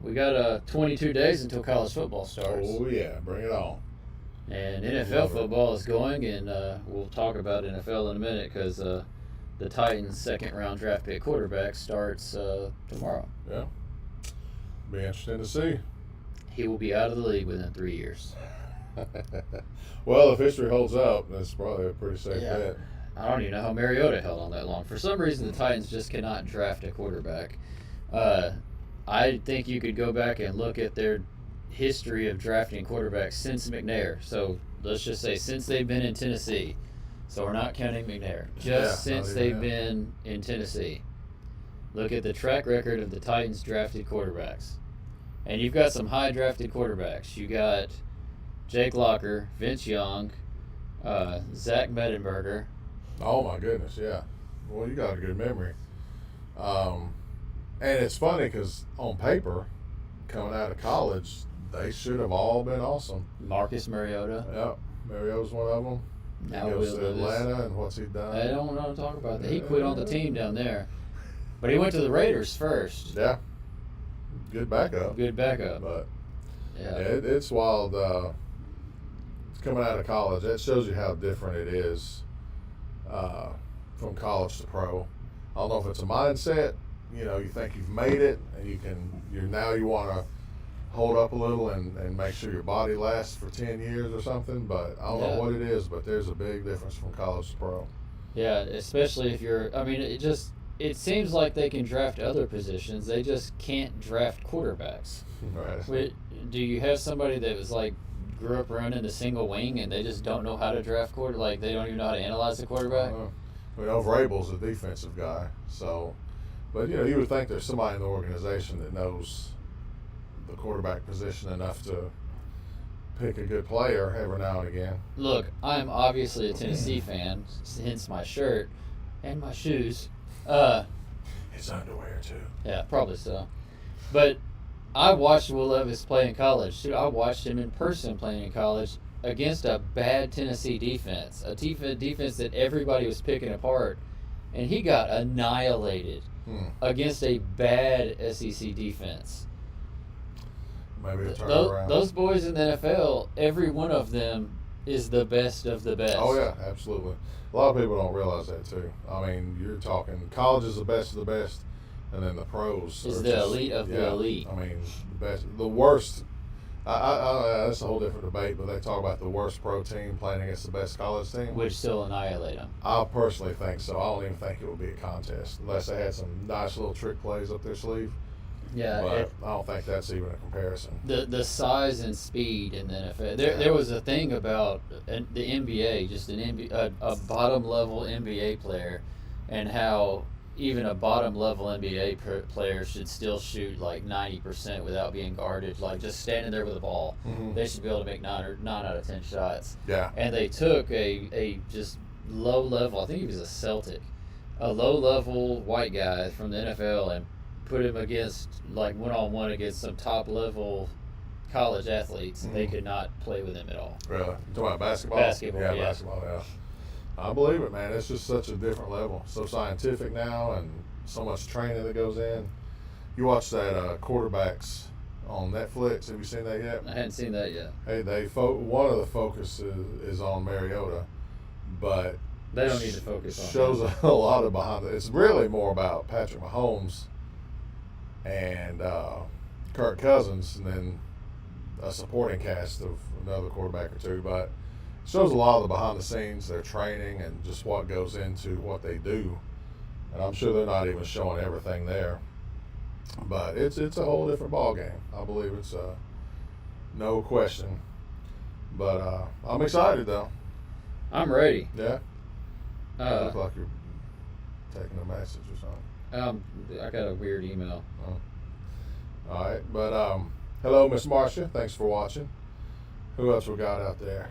we got 22 days until college football starts. Oh, yeah. Bring it on. And NFL football is going, and we'll talk about NFL in a minute because the Titans' second-round draft pick quarterback starts tomorrow. Yeah. Be interesting to see. He will be out of the league within 3 years. Well, if history holds up, that's probably a pretty safe bet. I don't even know how Mariota held on that long. For some reason, the Titans just cannot draft a quarterback. I think you could go back and look at their history of drafting quarterbacks since McNair. So let's just say since they've been in Tennessee. So we're not counting McNair. Just since they've been in Tennessee. Look at the track record of the Titans drafted quarterbacks. And you've got some high drafted quarterbacks. You got Jake Locker, Vince Young, Zach Mettenberger. Oh, my goodness, yeah. Well, you got a good memory. And it's funny because on paper, coming out of college, they should have all been awesome. Marcus Mariota. Yep, Mariota's one of them. Now he goes to Atlanta, and what's he done? I don't want to talk about that. He quit on the team down there. But he went to the Raiders first. Yeah. Good backup. But yeah, it's wild. Coming out of college, that shows you how different it is from college to pro. I don't know if it's a mindset. You know, you think you've made it, and you want to hold up a little and make sure your body lasts for 10 years or something. But I don't know what it is, but there's a big difference from college to pro. Yeah, especially if you're. I mean, it seems like they can draft other positions. They just can't draft quarterbacks. Right. Do you have somebody that was like grew up running the single wing and they just don't know how to draft quarter? Like they don't even know how to analyze the quarterback. Vrabel's a defensive guy, so. But you would think there's somebody in the organization that knows the quarterback position enough to pick a good player every now and again. Look, I'm obviously a Tennessee fan, hence my shirt and my shoes. His underwear too. Yeah, probably so. But I watched Will Levis play in college too. I watched him in person playing in college against a bad Tennessee defense, a defense that everybody was picking apart, and he got annihilated against a bad SEC defense. Maybe a turnaround. Those boys in the NFL, every one of them is the best of the best. Oh yeah, absolutely. A lot of people don't realize that too. I mean, you're talking college is the best of the best, and then the pros is the elite of the elite. I mean, the worst. That's a whole different debate, but they talk about the worst pro team playing against the best college team, which still annihilate them. I personally think so. I don't even think it would be a contest unless they had some nice little trick plays up their sleeve. Yeah, but I don't think that's even a comparison. The size and speed in the NFL. There was a thing about the NBA, just a bottom level NBA player, and how even a bottom level NBA player should still shoot like 90% without being guarded, like just standing there with the ball. Mm-hmm. They should be able to make 9 out of 10 shots. Yeah. And they took a just low level. I think he was a Celtic, a low level white guy from the NFL, and put him against like one-on-one against some top-level college athletes. They could not play with him at all. Really? You talking about basketball? Basketball, yeah. Basketball, yeah. I believe it, man. It's just such a different level. So scientific now and so much training that goes in. You watch that Quarterbacks on Netflix. Have you seen that yet? I hadn't seen that yet. Hey, one of the focus is on Mariota, but they don't need to focus on shows him. a lot of behind it. It's really more about Patrick Mahomes and Kirk Cousins, and then a supporting cast of another quarterback or two. But it shows a lot of the behind the scenes, their training, and just what goes into what they do. And I'm sure they're not even showing everything there. But it's a whole different ball game. I believe it's no question. But I'm excited though. I'm ready. Yeah. Look like you're taking a message or something. I got a weird email. Oh. All right, but hello, Miss Marcia. Thanks for watching. Who else we got out there?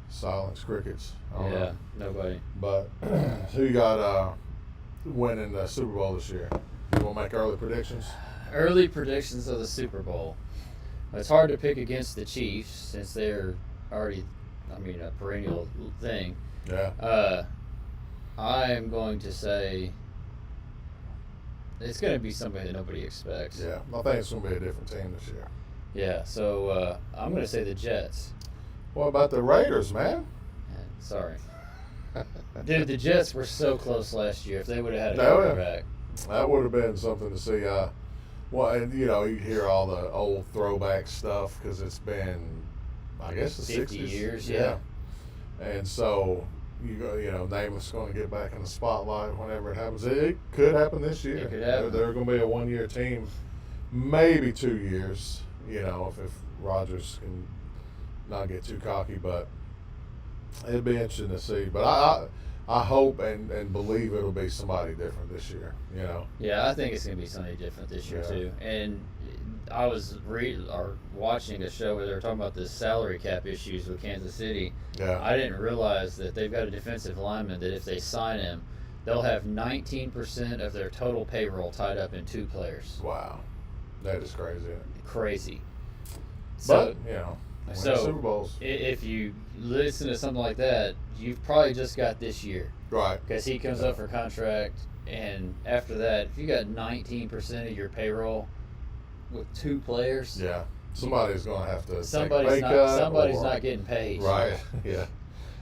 Silence, crickets. I don't know. Nobody. But who you got winning the Super Bowl this year? You want to make early predictions? Early predictions of the Super Bowl. It's hard to pick against the Chiefs since they're already, a perennial thing. Yeah. I am going to say it's going to be somebody that nobody expects. Yeah, I think it's going to be a different team this year. Yeah, so I'm going to say the Jets. What about the Raiders, man? Sorry. Dude, the Jets were so close last year. If they would have had a Oh, yeah. quarterback. That would have been something to see. Well, and you know, you hear all the old throwback stuff because it's been, I guess, the 50 60s. years, yeah. And so you know, Namath's going to get back in the spotlight whenever it happens. It could happen this year. It could happen. They're going to be a 1-year team, maybe 2 years. You know, if Rodgers can not get too cocky, but it'd be interesting to see. But I hope and believe it'll be somebody different this year. You know. Yeah, I think it's going to be somebody different this year, too. And I was watching a show where they were talking about the salary cap issues with Kansas City. Yeah. I didn't realize that they've got a defensive lineman that if they sign him, they'll have 19% of their total payroll tied up in 2 players. Wow. That is crazy. Crazy. But, you know, so Super Bowls. If you listen to something like that, you've probably just got this year. Right. Because he comes up for contract, and after that, if you got 19% of your payroll with 2 players, yeah, somebody's going to have to somebody's take a pay cut. Somebody's not getting paid. Right. Yeah.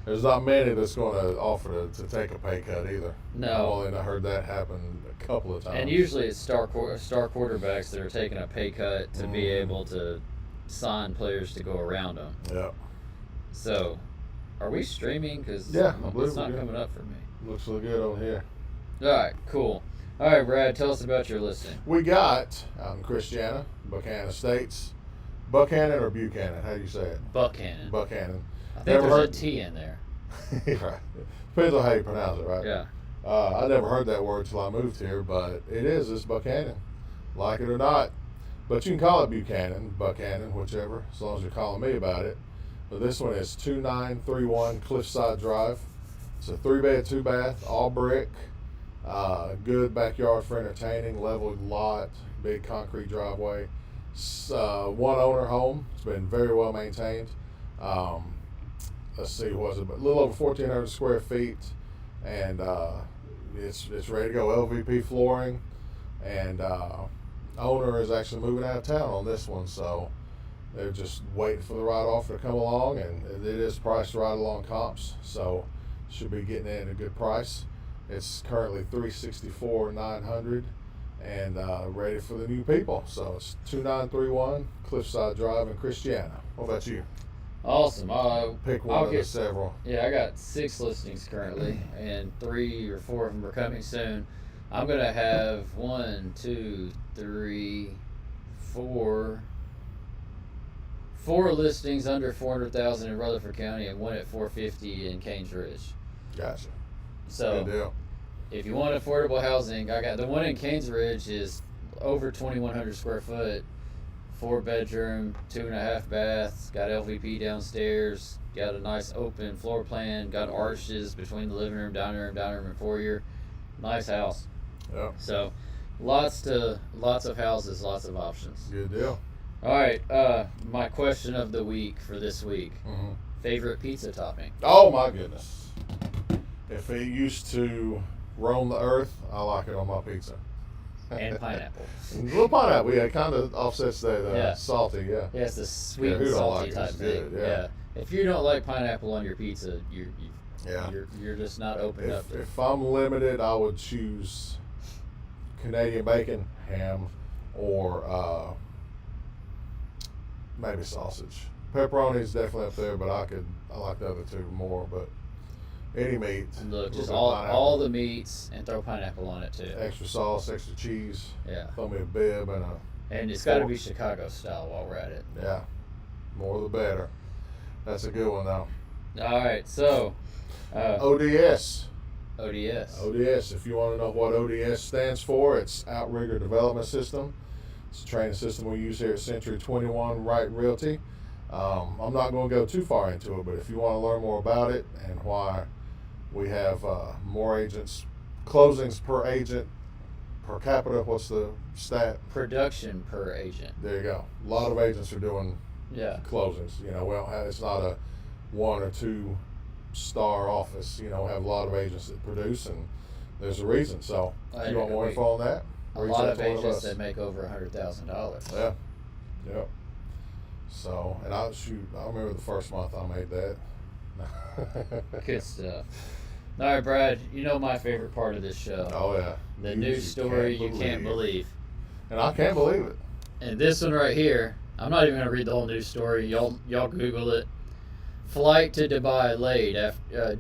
There's not many that's going to offer to take a pay cut either. No. I've only heard that happen a couple of times. And usually it's star quarterbacks that are taking a pay cut to be able to sign players to go around them. Yeah. So, are we streaming? Because Yeah, I believe it's not we do. coming up for me. Looks so good on here. All right, cool. All right, Brad, tell us about your listing. We got out in Christiana, Buchanan Estates. Buchanan or Buchanan? How do you say it? Buchanan. Buchanan. I think Never there's heard- a T in there. Right. Depends on how you pronounce it, right? Yeah. I never heard that word till I moved here, but it's Buchanan, like it or not. But you can call it Buchanan, whichever, as long as you're calling me about it. But this one is 2931 Cliffside Drive. It's a 3-bed, 2-bath, all brick, good backyard for entertaining, leveled lot, big concrete driveway. One owner home. It's been very well maintained. Let's see, what was it? A little over 1,400 square feet, and it's ready to go. LVP flooring, and owner is actually moving out of town on this one, so they're just waiting for the right offer to come along, and it is priced right along comps, so should be getting it at a good price. It's currently $364,900 and ready for the new people. So it's 2931 Cliffside Drive in Christiana. What about you? Awesome. Pick one I'll of get the several. Yeah, I got 6 listings currently, and 3 or 4 of them are coming soon. I'm gonna have 1, 2, 3, 4 listings under 400,000 in Rutherford County, and 1 at 450 in Canes Ridge. Gotcha. So, Good deal. if you want affordable housing, I got the one in Canes Ridge is over 2,100 square foot, 4-bedroom, 2.5 baths, got LVP downstairs, got a nice open floor plan, got arches between the living room, dining room, and foyer. Nice house. Yeah. So, lots of houses, lots of options. Good deal. All right, my question of the week for this week: Mm-hmm. favorite pizza topping? Oh my goodness! If it used to roam the earth, I like it on my pizza. And pineapple. A little pineapple, yeah, kind of offsets that Yeah. salty, yeah. Yeah, it's the sweet Yeah, who and don't salty like it? type It's thing. good, yeah. If you don't like pineapple on your pizza, Yeah. you're just not open up to it. If I'm limited, I would choose Canadian bacon, ham, or maybe sausage. Pepperoni is definitely up there, but I like the other 2 more. But any meat, Look, a just little bit of pineapple, all the meats and throw pineapple on it too. extra sauce, extra cheese. Yeah, Throw me a bib and and it's got to be Chicago style while we're at it. yeah, more the better. That's a good one though. All right, so ODS. ODS. ODS, if you want to know what ODS stands for, it's Outrigger Development System. It's a training system we use here at Century 21 Wright Realty. I'm not going to go too far into it, but if you want to learn more about it and why we have more agents, closings per agent, per capita, what's the stat? Production per agent. There you go. A lot of agents are doing Yeah. closings. You know, we don't have, it's not a 1 or 2 star office. You know, we have a lot of agents that produce, and there's a reason. So, I if you want more agree. info on that? a reach lot out of to one agents us. that make over $100,000. Yeah. Yep. So, and I remember the first month I made that. Good stuff. All right, Brad, you know my favorite part of this show. Oh yeah. The news story you can't believe. And I can't believe it. And this one right here, I'm not even going to read the whole news story. Y'all Google it. Flight to Dubai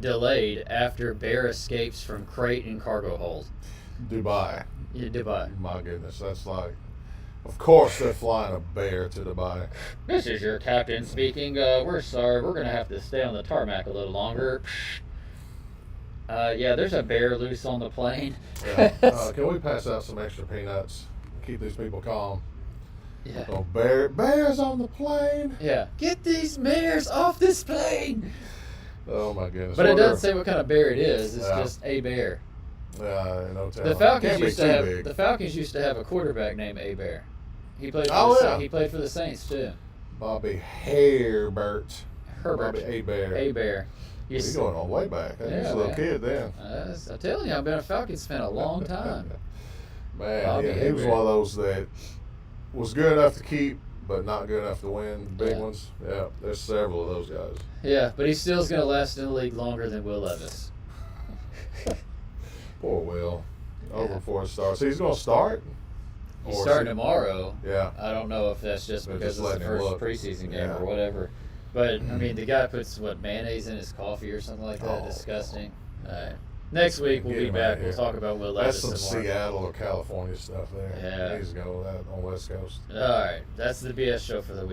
delayed after bear escapes from crate in cargo hold. Dubai. Yeah, Dubai. My goodness, that's like, of course they're flying a bear to Dubai. This is your captain speaking. We're sorry. We're going to have to stay on the tarmac a little longer. Yeah, there's a bear loose on the plane. Yeah. Can we pass out some extra peanuts? Keep these people calm. Yeah. Oh, bears on the plane. Yeah. Get these bears off this plane. Oh my goodness. But it doesn't say what kind of bear it is. It's Yeah. just a bear. No telling. The Falcons Can't be used too to have big. the Falcons used to have a quarterback named A Bear. He played. He played for the Saints too. Bobby Herbert. Herbert. Bobby A Bear. A Bear. He's going all the way back. He was a little man. kid then. I'm telling you, I've been a Falcons fan a long time. Man, Bobby yeah, he was Herbert. one of those that was good enough to keep, but not good enough to win. Big Yeah. ones. Yeah, there's several of those guys. Yeah, but he still's going to last in the league longer than Will Levis. Poor Will. Over Yeah. before it starts. He's going to start? He's Or is starting he- tomorrow. Yeah. I don't know if that's just They're because just it's the letting him first look. preseason game Yeah. or whatever. But, I mean, the guy puts, mayonnaise in his coffee or something like that? Oh. Disgusting. All right. Next week, we'll Get be him back. out We'll here. talk about Will That's Levis some some more. Seattle or California stuff there. Yeah. He needs to go with that on West Coast. All right. That's the BS show for the week.